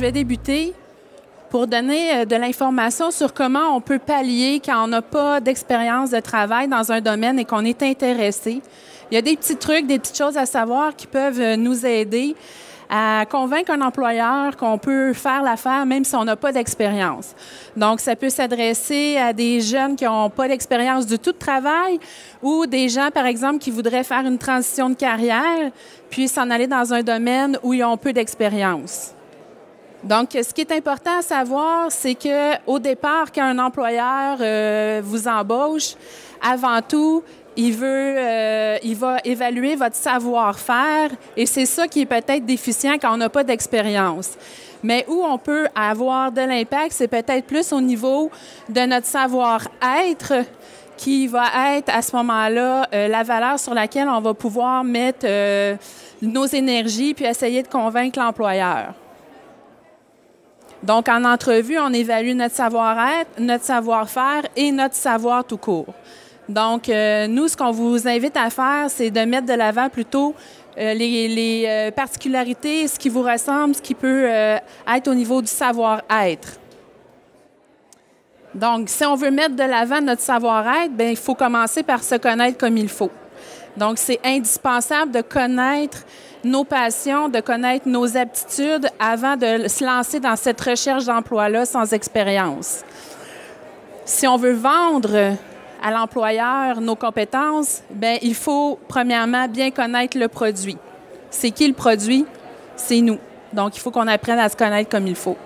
je vais débuter pour donner de l'information sur comment on peut pallier quand on n'a pas d'expérience de travail dans un domaine et qu'on est intéressé. Il y a des petits trucs, des petites choses à savoir qui peuvent nous aider à convaincre un employeur qu'on peut faire l'affaire même si on n'a pas d'expérience. Donc, ça peut s'adresser à des jeunes qui n'ont pas d'expérience du tout de travail ou des gens, par exemple, qui voudraient faire une transition de carrière puis s'en aller dans un domaine où ils ont peu d'expérience. Donc, ce qui est important à savoir, c'est qu'au départ, quand un employeur vous embauche, avant tout, il va évaluer votre savoir-faire et c'est ça qui est peut-être déficient quand on n'a pas d'expérience. Mais où on peut avoir de l'impact, c'est peut-être plus au niveau de notre savoir-être qui va être à ce moment-là la valeur sur laquelle on va pouvoir mettre nos énergies puis essayer de convaincre l'employeur. Donc, en entrevue, on évalue notre savoir-être, notre savoir-faire et notre savoir tout court. Donc, nous, ce qu'on vous invite à faire, c'est de mettre de l'avant plutôt les particularités, ce qui vous ressemble, ce qui peut être au niveau du savoir-être. Donc, si on veut mettre de l'avant notre savoir-être, bien, il faut commencer par se connaître comme il faut. Donc, c'est indispensable de connaître nos passions, de connaître nos aptitudes avant de se lancer dans cette recherche d'emploi-là sans expérience. Si on veut vendre à l'employeur nos compétences, bien, il faut premièrement bien connaître le produit. C'est qui le produit? C'est nous. Donc, il faut qu'on apprenne à se connaître comme il faut.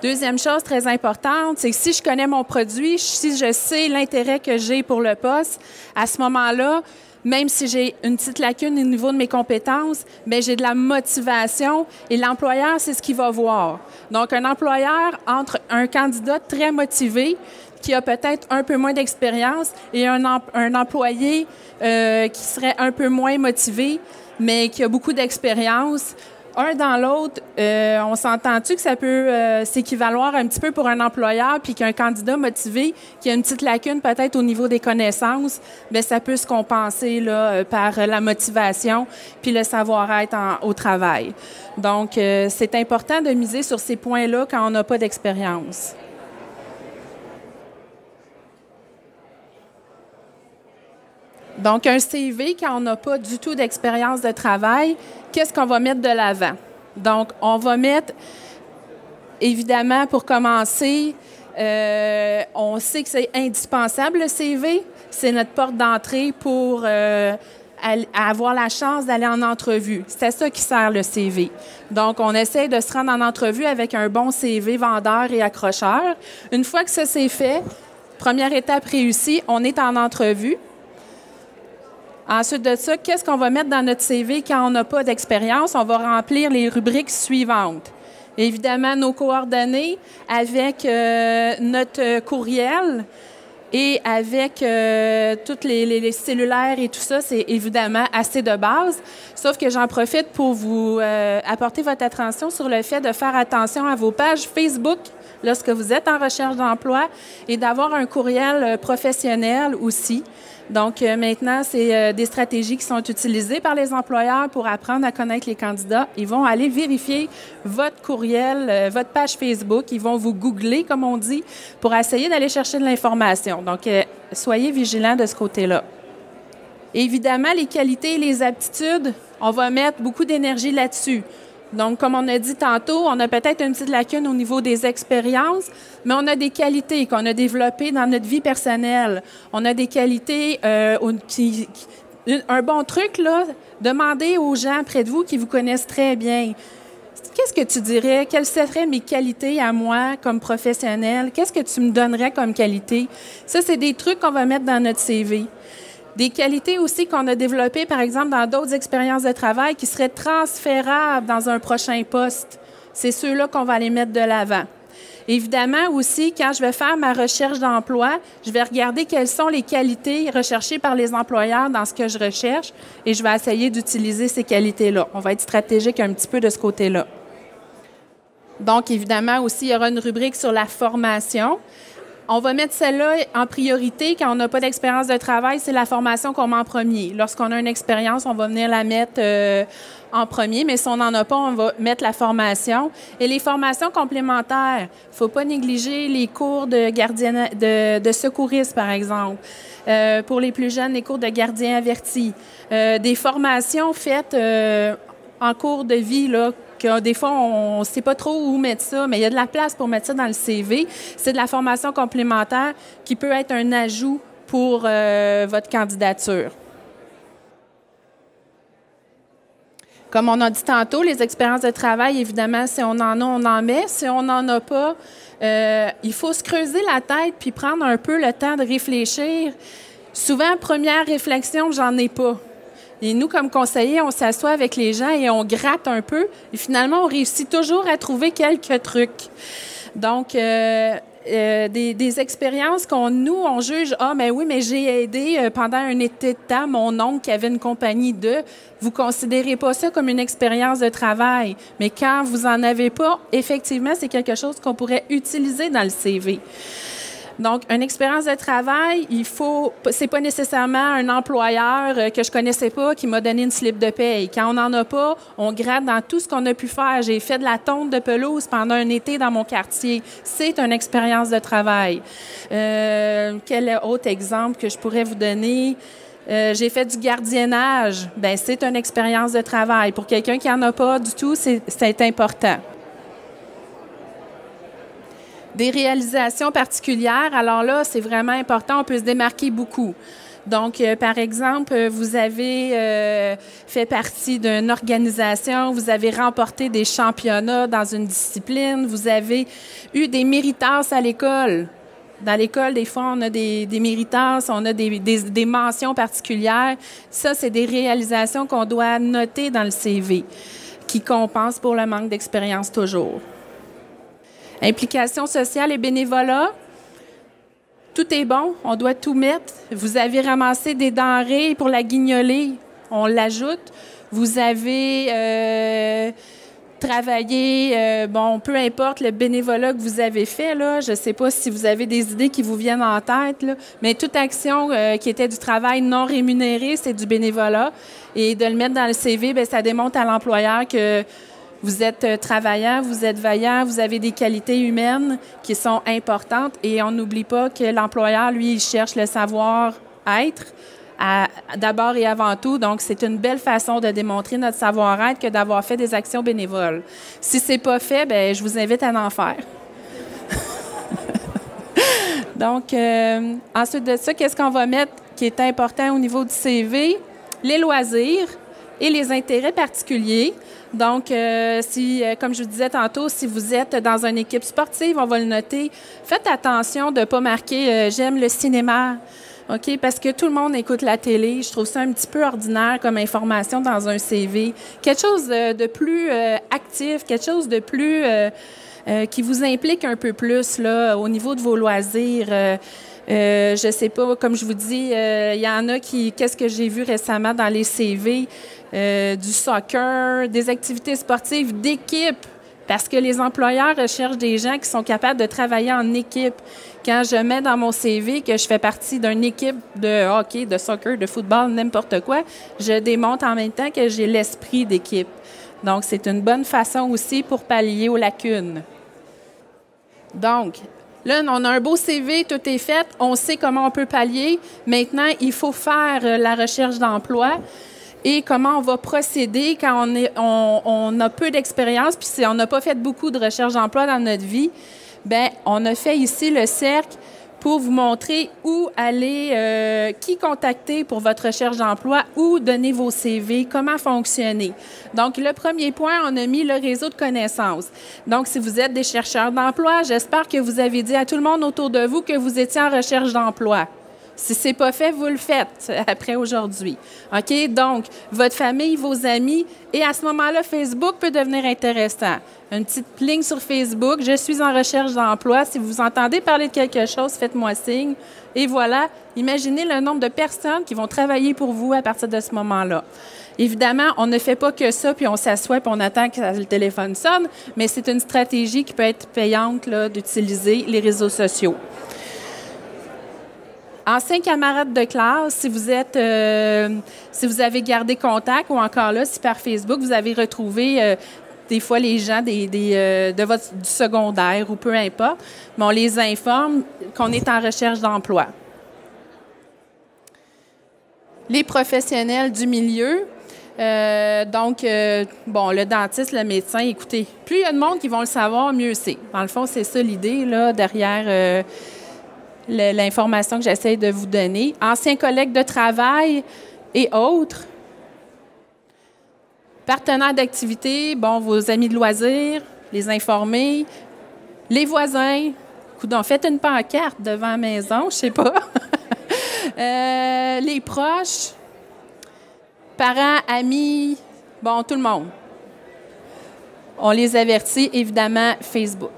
Deuxième chose très importante, c'est que si je connais mon produit, si je sais l'intérêt que j'ai pour le poste, à ce moment-là, même si j'ai une petite lacune au niveau de mes compétences, bien, j'ai de la motivation et l'employeur, c'est ce qu'il va voir. Donc, un employeur entre un candidat très motivé qui a peut-être un peu moins d'expérience et un employé qui serait un peu moins motivé, mais qui a beaucoup d'expérience. Un dans l'autre, on s'entend-tu que ça peut s'équivaloir un petit peu pour un employeur puis qu'un candidat motivé qui a une petite lacune peut-être au niveau des connaissances, bien, ça peut se compenser là, par la motivation puis le savoir-être au travail. Donc, c'est important de miser sur ces points-là quand on n'a pas d'expérience. Donc, un CV, quand on n'a pas du tout d'expérience de travail, qu'est-ce qu'on va mettre de l'avant? Donc, on va mettre, évidemment, pour commencer, on sait que c'est indispensable, le CV. C'est notre porte d'entrée pour avoir la chance d'aller en entrevue. C'est à ça qui sert le CV. Donc, on essaie de se rendre en entrevue avec un bon CV vendeur et accrocheur. Une fois que ça c'est fait, première étape réussie, on est en entrevue. Ensuite de ça, qu'est-ce qu'on va mettre dans notre CV quand on n'a pas d'expérience? On va remplir les rubriques suivantes. Évidemment, nos coordonnées avec notre courriel et avec toutes les cellulaires et tout ça, c'est évidemment assez de base. Sauf que j'en profite pour vous apporter votre attention sur le fait de faire attention à vos pages Facebook lorsque vous êtes en recherche d'emploi et d'avoir un courriel professionnel aussi. Donc, maintenant, c'est des stratégies qui sont utilisées par les employeurs pour apprendre à connaître les candidats. Ils vont aller vérifier votre courriel, votre page Facebook. Ils vont vous googler, comme on dit, pour essayer d'aller chercher de l'information. Donc, soyez vigilants de ce côté-là. Évidemment, les qualités et les aptitudes, on va mettre beaucoup d'énergie là-dessus. Donc, comme on a dit tantôt, on a peut-être une petite lacune au niveau des expériences, mais on a des qualités qu'on a développées dans notre vie personnelle. On a des qualités, un bon truc, là, demandez aux gens près de vous qui vous connaissent très bien. Qu'est-ce que tu dirais? Quelles seraient mes qualités à moi comme professionnelle? Qu'est-ce que tu me donnerais comme qualité? Ça, c'est des trucs qu'on va mettre dans notre CV. Des qualités aussi qu'on a développées, par exemple, dans d'autres expériences de travail qui seraient transférables dans un prochain poste. C'est ceux-là qu'on va aller mettre de l'avant. Évidemment aussi, quand je vais faire ma recherche d'emploi, je vais regarder quelles sont les qualités recherchées par les employeurs dans ce que je recherche et je vais essayer d'utiliser ces qualités-là. On va être stratégique un petit peu de ce côté-là. Donc, évidemment aussi, il y aura une rubrique sur la formation. On va mettre celle-là en priorité. Quand on n'a pas d'expérience de travail, c'est la formation qu'on met en premier. Lorsqu'on a une expérience, on va venir la mettre en premier, mais si on n'en a pas, on va mettre la formation. Et les formations complémentaires, il ne faut pas négliger les cours de secourisme, par exemple. Pour les plus jeunes, les cours de gardien averti. Des formations faites en cours de vie, là, que des fois, on ne sait pas trop où mettre ça, mais il y a de la place pour mettre ça dans le CV. C'est de la formation complémentaire qui peut être un ajout pour votre candidature. Comme on a dit tantôt, les expériences de travail, évidemment, si on en a, on en met. Si on n'en a pas, il faut se creuser la tête puis prendre un peu le temps de réfléchir. Souvent, première réflexion, j'en ai pas. Et nous, comme conseillers, on s'assoit avec les gens et on gratte un peu. Et finalement, on réussit toujours à trouver quelques trucs. Donc, des expériences on juge, mais oui, mais j'ai aidé pendant un été de temps mon oncle qui avait une compagnie de. Vous ne considérez pas ça comme une expérience de travail. Mais quand vous n'en avez pas, effectivement, c'est quelque chose qu'on pourrait utiliser dans le CV. Donc, une expérience de travail, c'est pas nécessairement un employeur que je connaissais pas qui m'a donné une slip de paye. Quand on n'en a pas, on gratte dans tout ce qu'on a pu faire. J'ai fait de la tonte de pelouse pendant un été dans mon quartier. C'est une expérience de travail. Quel autre exemple que je pourrais vous donner? J'ai fait du gardiennage. Bien, c'est une expérience de travail. Pour quelqu'un qui n'en a pas du tout, c'est important. Des réalisations particulières, alors là, c'est vraiment important, on peut se démarquer beaucoup. Donc, par exemple, vous avez fait partie d'une organisation, vous avez remporté des championnats dans une discipline, vous avez eu des méritasses à l'école. Dans l'école, des fois, on a des méritasses, on a des mentions particulières. Ça, c'est des réalisations qu'on doit noter dans le CV, qui compensent pour le manque d'expérience toujours. Implication sociale et bénévolat, tout est bon, on doit tout mettre. Vous avez ramassé des denrées pour la guignolée, on l'ajoute. Vous avez travaillé, peu importe le bénévolat que vous avez fait, là, je ne sais pas si vous avez des idées qui vous viennent en tête, là, mais toute action qui était du travail non rémunéré, c'est du bénévolat. Et de le mettre dans le CV, bien, ça démontre à l'employeur que vous êtes travaillant, vous êtes vaillant, vous avez des qualités humaines qui sont importantes et on n'oublie pas que l'employeur, lui, il cherche le savoir-être d'abord et avant tout. Donc, c'est une belle façon de démontrer notre savoir-être que d'avoir fait des actions bénévoles. Si ce n'est pas fait, bien, je vous invite à en faire. Donc, ensuite de ça, qu'est-ce qu'on va mettre qui est important au niveau du CV? Les loisirs et les intérêts particuliers. Donc, comme je vous disais tantôt, si vous êtes dans une équipe sportive, on va le noter. Faites attention de ne pas marquer j'aime le cinéma, OK? Parce que tout le monde écoute la télé. Je trouve ça un petit peu ordinaire comme information dans un CV. Quelque chose de plus actif, quelque chose de plus qui vous implique un peu plus là, au niveau de vos loisirs. Je sais pas, comme je vous dis, il y en a qu'est-ce que j'ai vu récemment dans les CV, du soccer, des activités sportives d'équipe, parce que les employeurs recherchent des gens qui sont capables de travailler en équipe. Quand je mets dans mon CV que je fais partie d'une équipe de hockey, de soccer, de football, n'importe quoi, je démontre en même temps que j'ai l'esprit d'équipe. Donc, c'est une bonne façon aussi pour pallier aux lacunes. Donc, là, on a un beau CV, tout est fait, on sait comment on peut pallier. Maintenant, il faut faire la recherche d'emploi et comment on va procéder quand on a peu d'expérience, puis si on n'a pas fait beaucoup de recherche d'emploi dans notre vie. Bien, on a fait ici le cercle pour vous montrer où aller, qui contacter pour votre recherche d'emploi, où donner vos CV, comment fonctionner. Donc, le premier point, on a mis le réseau de connaissances. Donc, si vous êtes des chercheurs d'emploi, j'espère que vous avez dit à tout le monde autour de vous que vous étiez en recherche d'emploi. Si ce n'est pas fait, vous le faites après aujourd'hui. OK? Donc, votre famille, vos amis, et à ce moment-là, Facebook peut devenir intéressant. Une petite ligne sur Facebook, je suis en recherche d'emploi. Si vous entendez parler de quelque chose, faites-moi signe. Et voilà, imaginez le nombre de personnes qui vont travailler pour vous à partir de ce moment-là. Évidemment, on ne fait pas que ça, puis on s'assoit, puis on attend que le téléphone sonne, mais c'est une stratégie qui peut être payante là, d'utiliser les réseaux sociaux. Anciens camarades de classe, si vous avez gardé contact ou encore là, si par Facebook, vous avez retrouvé des fois les gens du secondaire ou peu importe, mais on les informe qu'on est en recherche d'emploi. Les professionnels du milieu, le dentiste, le médecin, écoutez, plus il y a de monde qui vont le savoir, mieux c'est. Dans le fond, c'est ça l'idée là, derrière l'information que j'essaie de vous donner. Anciens collègues de travail et autres. Partenaires d'activité, vos amis de loisirs, les informer. Les voisins, coudonc, faites une pancarte devant la maison, je sais pas. Les proches, parents, amis, tout le monde. On les avertit, évidemment, Facebook.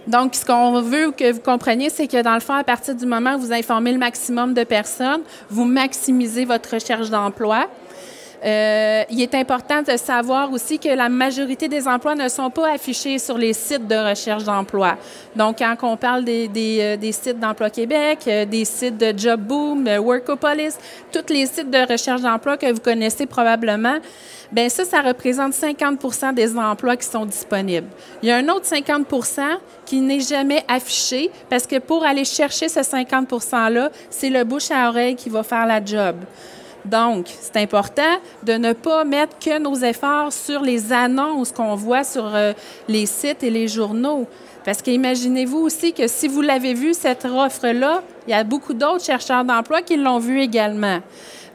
Donc, ce qu'on veut que vous compreniez, c'est que dans le fond, à partir du moment où vous informez le maximum de personnes, vous maximisez votre recherche d'emploi. Il est important de savoir aussi que la majorité des emplois ne sont pas affichés sur les sites de recherche d'emploi. Donc, quand on parle des sites d'Emploi Québec, des sites de Job Boom, Workopolis, tous les sites de recherche d'emploi que vous connaissez probablement, bien ça représente 50 des emplois qui sont disponibles. Il y a un autre 50 qui n'est jamais affiché parce que pour aller chercher ce 50 %-là, c'est le bouche à oreille qui va faire la job. Donc, c'est important de ne pas mettre que nos efforts sur les annonces qu'on voit sur les sites et les journaux. Parce qu'imaginez-vous aussi que si vous l'avez vu, cette offre-là, il y a beaucoup d'autres chercheurs d'emploi qui l'ont vue également.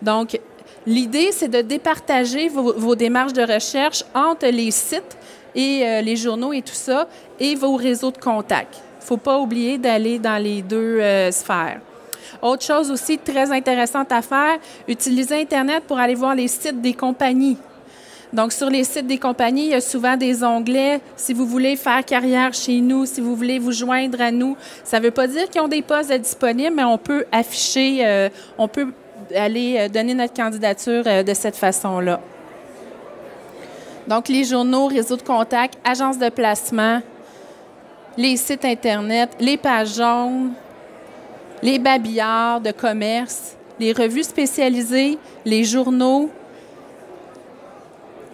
Donc, l'idée, c'est de départager vos démarches de recherche entre les sites et les journaux et tout ça et vos réseaux de contacts. Il ne faut pas oublier d'aller dans les deux sphères. Autre chose aussi très intéressante à faire, utiliser Internet pour aller voir les sites des compagnies. Donc, sur les sites des compagnies, il y a souvent des onglets. Si vous voulez faire carrière chez nous, si vous voulez vous joindre à nous, ça ne veut pas dire qu'ils ont des postes disponibles, mais on peut afficher, on peut aller donner notre candidature de cette façon-là. Donc, les journaux, réseaux de contacts, agences de placement, les sites Internet, les pages jaunes, les babillards de commerce, les revues spécialisées, les journaux,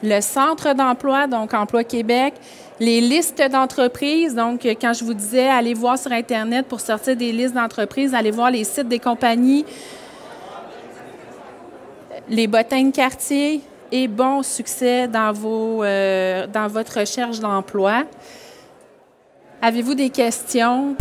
le centre d'emploi, donc Emploi Québec, les listes d'entreprises. Donc, quand je vous disais, allez voir sur Internet pour sortir des listes d'entreprises, allez voir les sites des compagnies, les bottins de quartier et bon succès dans votre recherche d'emploi. Avez-vous des questions?